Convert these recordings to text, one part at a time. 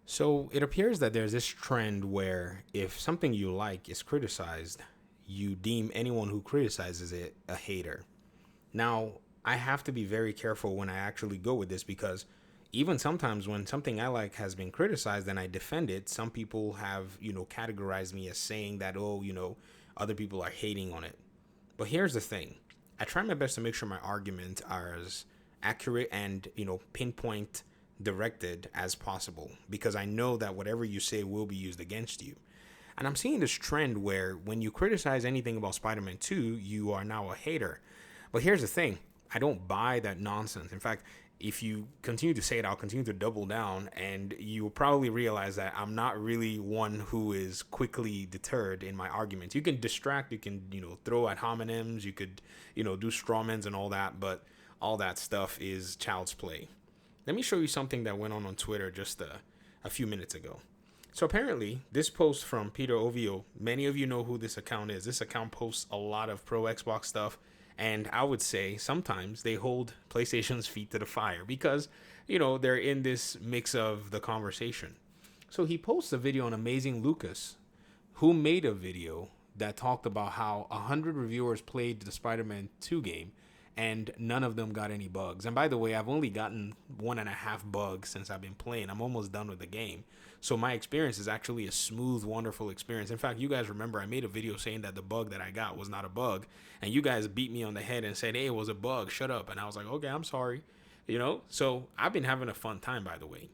So it appears that there's this trend where if something you like is criticized, you deem anyone who criticizes it a hater. Now, I have to be very careful when I actually go with this because even sometimes when something I like has been criticized and I defend it, some people have, categorized me as saying that, oh, other people are hating on it. But here's the thing. I try my best to make sure my arguments are as accurate and, pinpoint directed as possible because I know that whatever you say will be used against you. And I'm seeing this trend where when you criticize anything about Spider Man 2, you are now a hater. But here's the thing, I don't buy that nonsense. In fact, if you continue to say it, I'll continue to double down, and you'll probably realize that I'm not really one who is quickly deterred in my arguments. You can distract, you can, throw at homonyms, you could, do strawmans and all that, but all that stuff is child's play. Let me show you something that went on Twitter just a few minutes ago. So apparently, this post from Peter Ovio, many of you know who this account is. This account posts a lot of pro Xbox stuff, and I would say sometimes they hold PlayStation's feet to the fire because, they're in this mix of the conversation. So he posts a video on Amazing Lucas, who made a video that talked about how 100 reviewers played the Spider-Man 2 game and none of them got any bugs. And by the way, I've only gotten 1.5 bugs since I've been playing. I'm almost done with the game. So my experience is actually a smooth, wonderful experience. In fact, you guys remember I made a video saying that the bug that I got was not a bug. And you guys beat me on the head and said, hey, it was a bug. Shut up. And I was like, okay, I'm sorry. So I've been having a fun time, by the way.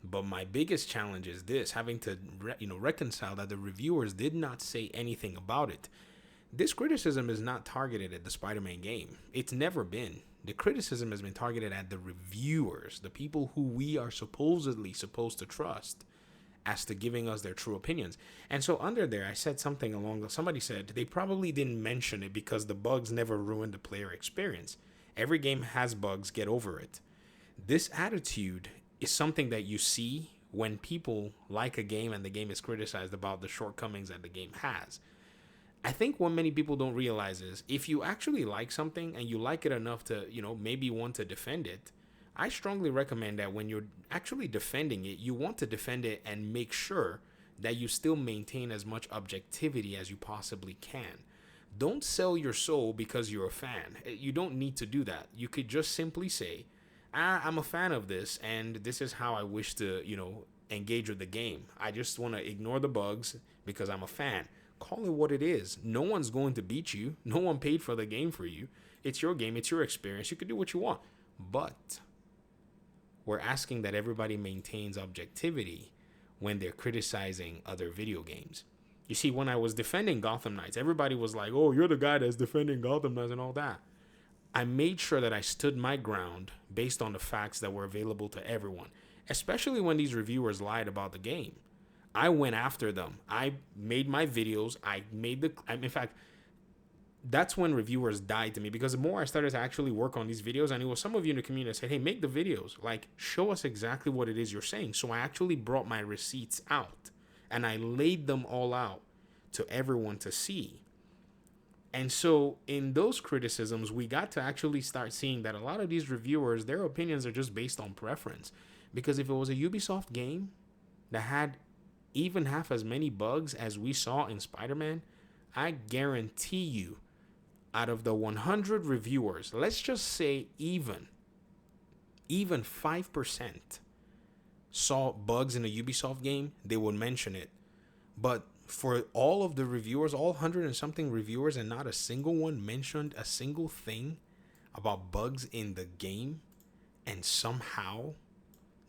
But my biggest challenge is this, having to, reconcile that the reviewers did not say anything about it. This criticism is not targeted at the Spider-Man game. It's never been. The criticism has been targeted at the reviewers, the people who we are supposedly supposed to trust as to giving us their true opinions. And so under there, I said something somebody said they probably didn't mention it because the bugs never ruined the player experience. Every game has bugs, get over it. This attitude is something that you see when people like a game and the game is criticized about the shortcomings that the game has. I think what many people don't realize is if you actually like something and you like it enough to, maybe want to defend it, I strongly recommend that when you're actually defending it, you want to defend it and make sure that you still maintain as much objectivity as you possibly can. Don't sell your soul because you're a fan. You don't need to do that. You could just simply say, I'm a fan of this and this is how I wish to, engage with the game. I just want to ignore the bugs because I'm a fan. Call it what it is. No one's going to beat you. No one paid for the game for you. It's your game. It's your experience. You can do what you want. But we're asking that everybody maintains objectivity when they're criticizing other video games. You see, when I was defending Gotham Knights, everybody was like, oh, you're the guy that's defending Gotham Knights and all that. I made sure that I stood my ground based on the facts that were available to everyone, especially when these reviewers lied about the game. I went after them. I made my videos. In fact, that's when reviewers died to me because the more I started to actually work on these videos, I knew some of you in the community said, hey, make the videos. Like, show us exactly what it is you're saying. So I actually brought my receipts out and I laid them all out to everyone to see. And so in those criticisms, we got to actually start seeing that a lot of these reviewers, their opinions are just based on preference. Because if it was a Ubisoft game that had even half as many bugs as we saw in Spider-Man, I guarantee you, out of the 100 reviewers, let's just say even 5% saw bugs in a Ubisoft game, they would mention it. But for all of the reviewers, all 100 and something reviewers, and not a single one mentioned a single thing about bugs in the game, and somehow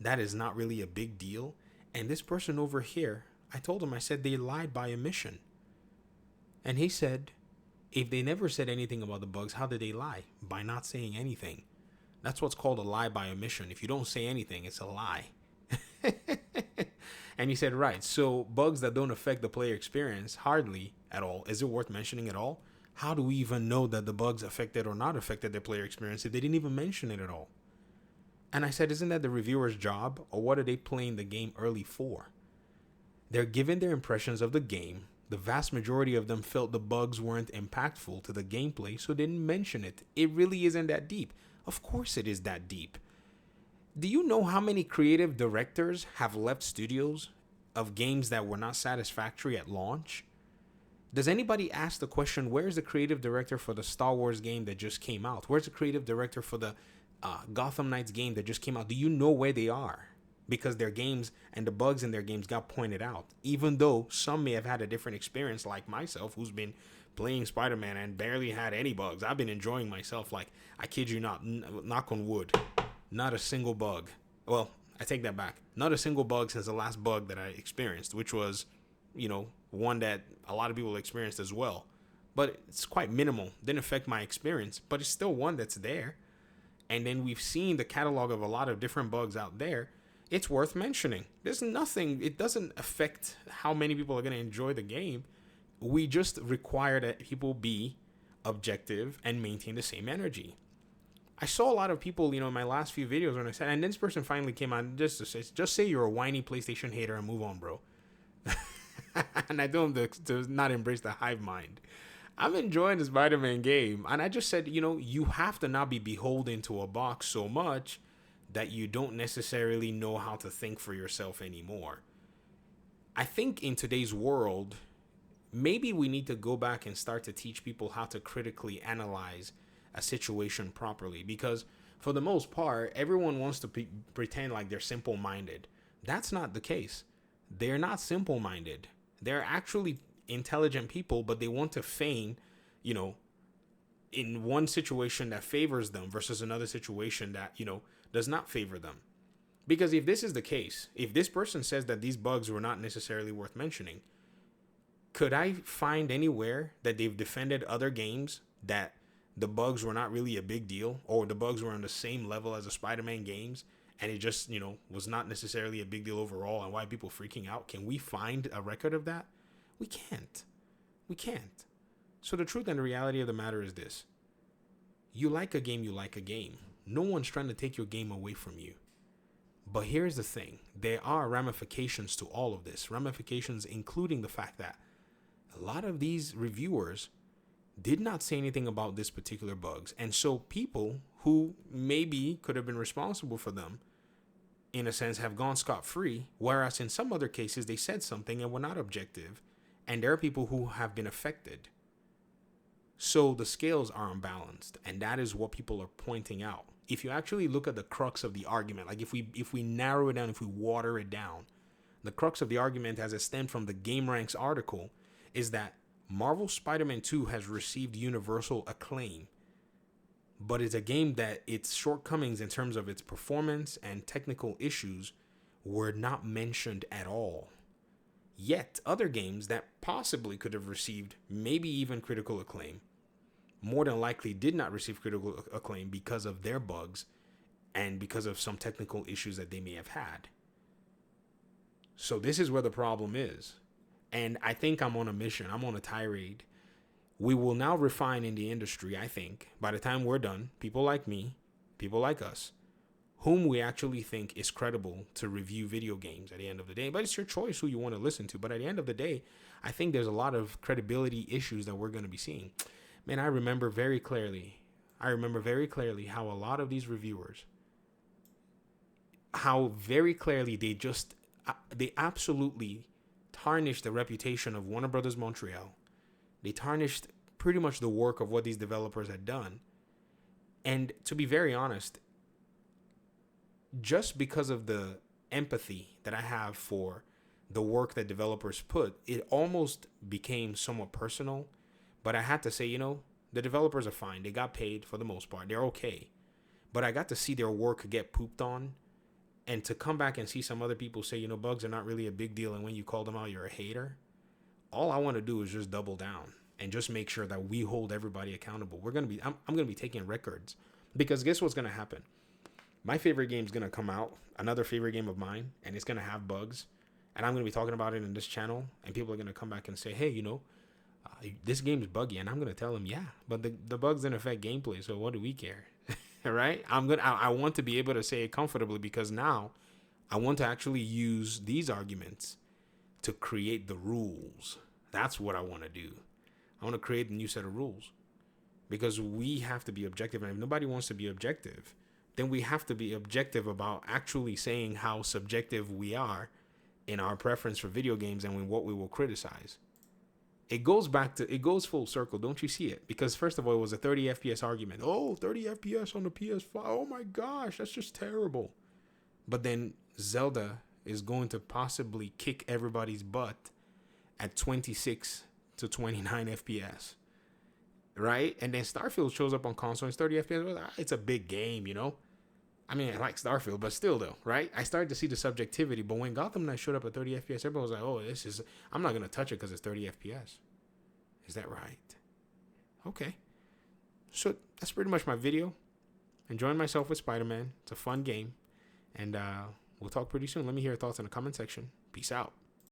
that is not really a big deal. And this person over here, I told him, I said they lied by omission. And he said, if they never said anything about the bugs, how did they lie? By not saying anything. That's what's called a lie by omission. If you don't say anything, it's a lie. And he said, right, so bugs that don't affect the player experience, hardly at all. Is it worth mentioning at all? How do we even know that the bugs affected or not affected their player experience if they didn't even mention it at all? And I said, isn't that the reviewer's job? Or what are they playing the game early for? They're giving their impressions of the game. The vast majority of them felt the bugs weren't impactful to the gameplay, so they didn't mention it. It really isn't that deep. Of course it is that deep. Do you know how many creative directors have left studios of games that were not satisfactory at launch? Does anybody ask the question, where's the creative director for the Star Wars game that just came out? Where's the creative director for the Gotham Knights game that just came out? Do you know where they are? Because their games and the bugs in their games got pointed out. Even though some may have had a different experience, like myself, who's been playing Spider-Man and barely had any bugs. I've been enjoying myself. Like, I kid you not, knock on wood, not a single bug. Well, I take that back. Not a single bug since the last bug that I experienced, which was, one that a lot of people experienced as well. But it's quite minimal. Didn't affect my experience, but it's still one that's there. And then we've seen the catalog of a lot of different bugs out there. It's worth mentioning. There's nothing, it doesn't affect how many people are going to enjoy the game. We just require that people be objective and maintain the same energy. I saw a lot of people, in my last few videos when I said, and this person finally came on just to say, just say you're a whiny PlayStation hater and move on, bro. And I told him to not embrace the hive mind. I'm enjoying the Spider-Man game. And I just said, you have to not be beholden to a box so much that you don't necessarily know how to think for yourself anymore. I think in today's world, maybe we need to go back and start to teach people how to critically analyze a situation properly. Because for the most part, everyone wants to pretend like they're simple-minded. That's not the case. They're not simple-minded. They're actually intelligent people, but they want to feign, in one situation that favors them versus another situation that, does not favor them. Because if this is the case, if this person says that these bugs were not necessarily worth mentioning, could I find anywhere that they've defended other games that the bugs were not really a big deal, or the bugs were on the same level as the Spider-Man games, and it just, was not necessarily a big deal overall, and why people freaking out? Can we find a record of that? We can't. We can't. So the truth and the reality of the matter is this. You like a game, you like a game. No one's trying to take your game away from you. But here's the thing. There are ramifications to all of this. Ramifications including the fact that a lot of these reviewers did not say anything about this particular bugs. And so people who maybe could have been responsible for them, in a sense, have gone scot-free. Whereas in some other cases, they said something and were not objective. And there are people who have been affected. So the scales are unbalanced. And that is what people are pointing out. If you actually look at the crux of the argument, like if we narrow it down, if we water it down, the crux of the argument as it stemmed from the GameRanks article is that Marvel Spider-Man 2 has received universal acclaim, but it's a game that its shortcomings in terms of its performance and technical issues were not mentioned at all. Yet other games that possibly could have received maybe even critical acclaim more than likely did not receive critical acclaim because of their bugs and because of some technical issues that they may have had. So this is where the problem is. And I think I'm on a mission. I'm on a tirade. We will now refine in the industry, I think, by the time we're done, people like me, people like us, whom we actually think is credible to review video games at the end of the day. But it's your choice who you want to listen to. But at the end of the day, I think there's a lot of credibility issues that we're going to be seeing. Man, I remember very clearly how a lot of these reviewers, how very clearly they absolutely tarnished the reputation of Warner Brothers Montreal. They tarnished pretty much the work of what these developers had done. And to be very honest, just because of the empathy that I have for the work that developers put, it almost became somewhat personal. But I had to say, the developers are fine. They got paid for the most part. They're okay. But I got to see their work get pooped on. And to come back and see some other people say, bugs are not really a big deal. And when you call them out, you're a hater. All I want to do is just double down and just make sure that we hold everybody accountable. I'm going to be taking records. Because guess what's going to happen? My favorite game is going to come out, another favorite game of mine, and it's going to have bugs. And I'm going to be talking about it in this channel. And people are going to come back and say, hey, this game is buggy. And I'm going to tell them, yeah, but the bugs didn't affect gameplay. So what do we care? Right? I want to be able to say it comfortably because now I want to actually use these arguments to create the rules. That's what I want to do. I want to create a new set of rules because we have to be objective. And if nobody wants to be objective, then we have to be objective about actually saying how subjective we are in our preference for video games and what we will criticize. It goes full circle. Don't you see it? Because first of all, it was a 30 FPS argument. Oh, 30 FPS on the PS5. Oh my gosh, that's just terrible. But then Zelda is going to possibly kick everybody's butt at 26 to 29 FPS. Right? And then Starfield shows up on console and it's 30 FPS. It's a big game, you know? I mean, I like Starfield, but still though, right? I started to see the subjectivity. But when Gotham Knight showed up at 30 FPS, everyone was like, oh, I'm not going to touch it because it's 30 FPS. Is that right? Okay. So that's pretty much my video. Enjoying myself with Spider-Man. It's a fun game. And we'll talk pretty soon. Let me hear your thoughts in the comment section. Peace out.